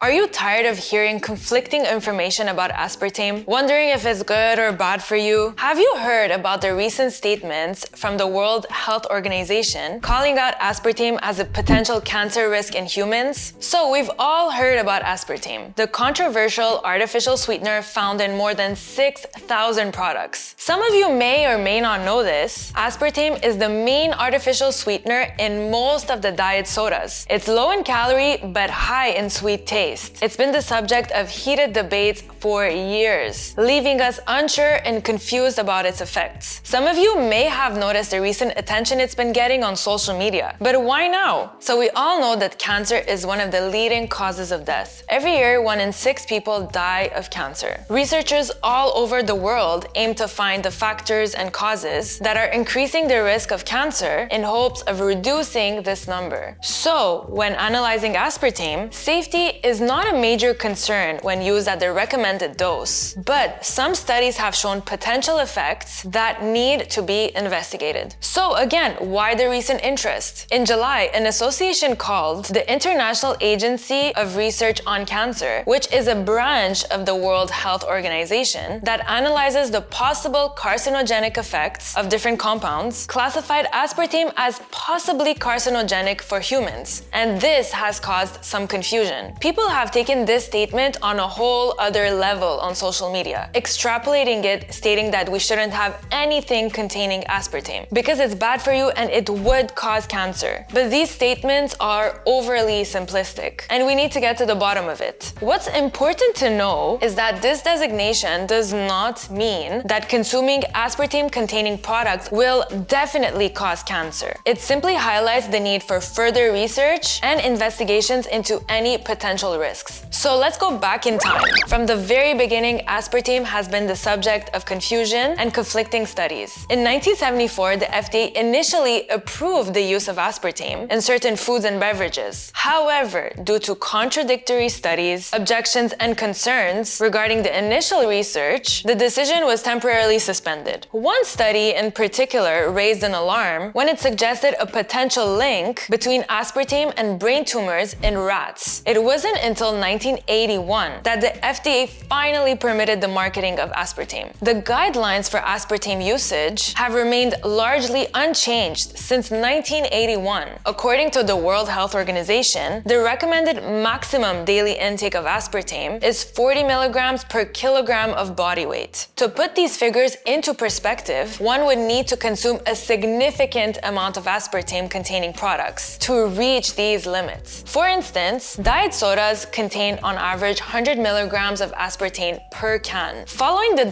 Are you tired of hearing conflicting information about aspartame, wondering if it's good or bad for you? Have you heard about the recent statements from the World Health Organization calling out aspartame as a potential cancer risk in humans? So we've all heard about aspartame, the controversial artificial sweetener found in more than 6,000 products. Some of you may or may not know this. Aspartame is the main artificial sweetener in most of the diet sodas. It's low in calorie but high in sweet taste. It's been the subject of heated debates for years, leaving us unsure and confused about its effects. Some of you may have noticed the recent attention it's been getting on social media. But why now? So we all know that cancer is one of the leading causes of death. Every year, 1 in 6 people die of cancer. Researchers all over the world aim to find the factors and causes that are increasing the risk of cancer in hopes of reducing this number. So, when analyzing aspartame, safety is not a major concern when used at the recommended dose, but some studies have shown potential effects that need to be investigated. So again, why the recent interest? In July, an association called the International Agency of Research on Cancer, which is a branch of the World Health Organization that analyzes the possible carcinogenic effects of different compounds, classified aspartame as possibly carcinogenic for humans. And this has caused some confusion. People have taken this statement on a whole other level on social media, extrapolating it, stating that we shouldn't have anything containing aspartame because it's bad for you and it would cause cancer. But these statements are overly simplistic, and we need to get to the bottom of it. What's important to know is that this designation does not mean that consuming aspartame-containing products will definitely cause cancer. It simply highlights the need for further research and investigations into any potential risks. So let's go back in time. From the very beginning, aspartame has been the subject of confusion and conflicting studies. In 1974, the FDA initially approved the use of aspartame in certain foods and beverages. However, due to contradictory studies, objections, and concerns regarding the initial research, the decision was temporarily suspended. One study in particular raised an alarm when it suggested a potential link between aspartame and brain tumors in rats. It wasn't until 1981 that the FDA finally permitted the marketing of aspartame. The guidelines for aspartame usage have remained largely unchanged since 1981. According to the World Health Organization, the recommended maximum daily intake of aspartame is 40 milligrams per kilogram of body weight. To put these figures into perspective, one would need to consume a significant amount of aspartame-containing products to reach these limits. For instance, diet sodas contain on average 100 milligrams of aspartame per can. Following the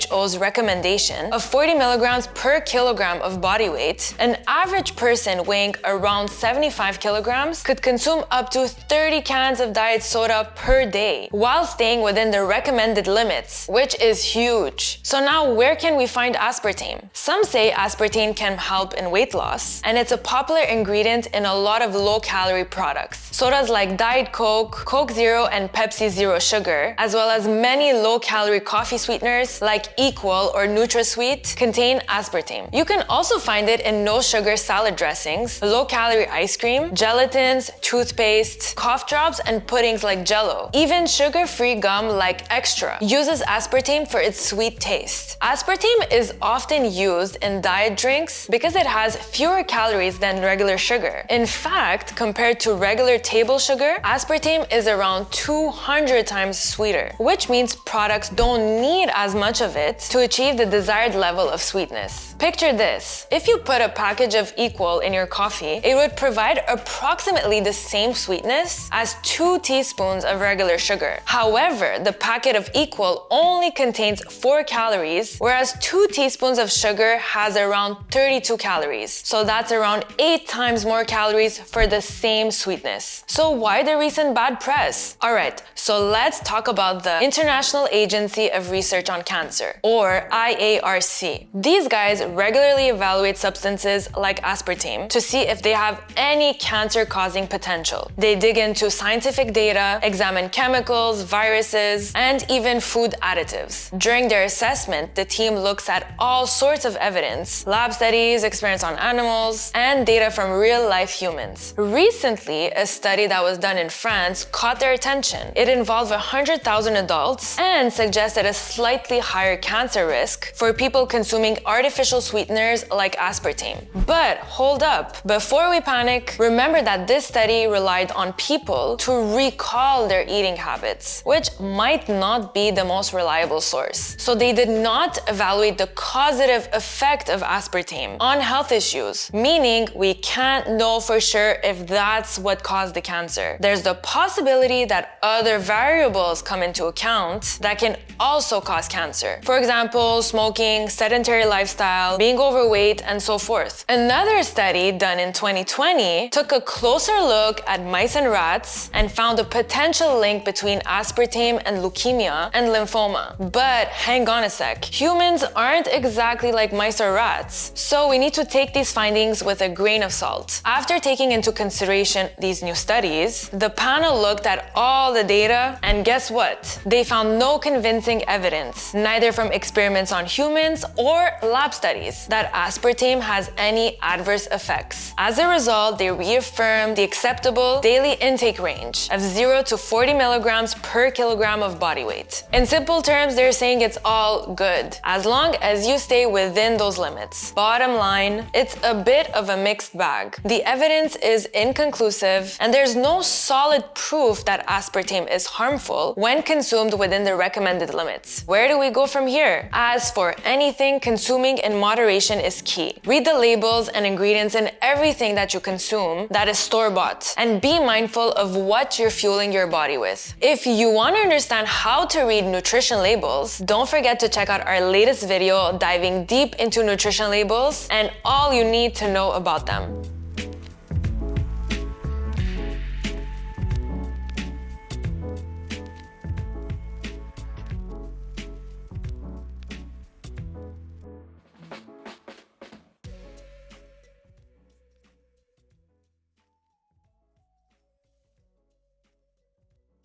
WHO's recommendation of 40 milligrams per kilogram of body weight, an average person weighing around 75 kilograms could consume up to 30 cans of diet soda per day while staying within the recommended limits, which is huge. So now where can we find aspartame? Some say aspartame can help in weight loss, and it's a popular ingredient in a lot of low-calorie products. Sodas like Diet Coke, Coke Zero, and Pepsi Zero Sugar, as well as many low-calorie coffee sweeteners like Equal or NutraSweet, contain aspartame. You can also find it in no-sugar salad dressings, low-calorie ice cream, gelatins, toothpaste, cough drops, and puddings like Jell-O. Even sugar-free gum like Extra uses aspartame for its sweet taste. Aspartame is often used in diet drinks because it has fewer calories than regular sugar. In fact, compared to regular table sugar, aspartame is around 200 times sweeter, which means products don't need as much of it to achieve the desired level of sweetness. Picture this. If you put a package of Equal in your coffee, it would provide approximately the same sweetness as 2 teaspoons of regular sugar. However, the packet of Equal only contains 4 calories, whereas 2 teaspoons of sugar has around 32 calories. So that's around 8 times more calories for the same sweetness. So why the recent bad press? Alright, so let's talk about the International Agency of Research on Cancer, or IARC. These guys regularly evaluate substances like aspartame to see if they have any cancer-causing potential. They dig into scientific data, examine chemicals, viruses, and even food additives. During their assessment, the team looks at all sorts of evidence, lab studies, experiments on animals, and data from real-life humans. Recently, a study that was done in France caught their attention. It involved 100,000 adults and suggested a slightly higher cancer risk for people consuming artificial sweeteners like aspartame. But hold up, before we panic, remember that this study relied on people to recall their eating habits, which might not be the most reliable source. So they did not evaluate the causative effect of aspartame on health issues, meaning we can't know for sure if that's what caused the cancer. There's the possibility that other variables come into account that can also cause cancer. For example, smoking, sedentary lifestyle, being overweight, and so forth. Another study done in 2020 took a closer look at mice and rats and found a potential link between aspartame and leukemia and lymphoma. But hang on a sec, humans aren't exactly like mice or rats, so we need to take these findings with a grain of salt. After taking into consideration these new studies, the panel looked at all the data, and guess what? They found no convincing evidence, neither from experiments on humans or lab studies, that aspartame has any adverse effects. As a result, they reaffirmed the acceptable daily intake range of 0 to 40 milligrams per kilogram of body weight. In simple terms, they're saying it's all good, as long as you stay within those limits. Bottom line, it's a bit of a mixed bag. The evidence is inconclusive, and there's no solid proof that aspartame is harmful when consumed within the recommended limits. Where do we go from here? As for anything, consuming in moderation is key. Read the labels and ingredients in everything that you consume that is store-bought, and be mindful of what you're fueling your body with. If you want to understand how to read nutrition labels, don't forget to check out our latest video diving deep into nutrition labels and all you need to know about them.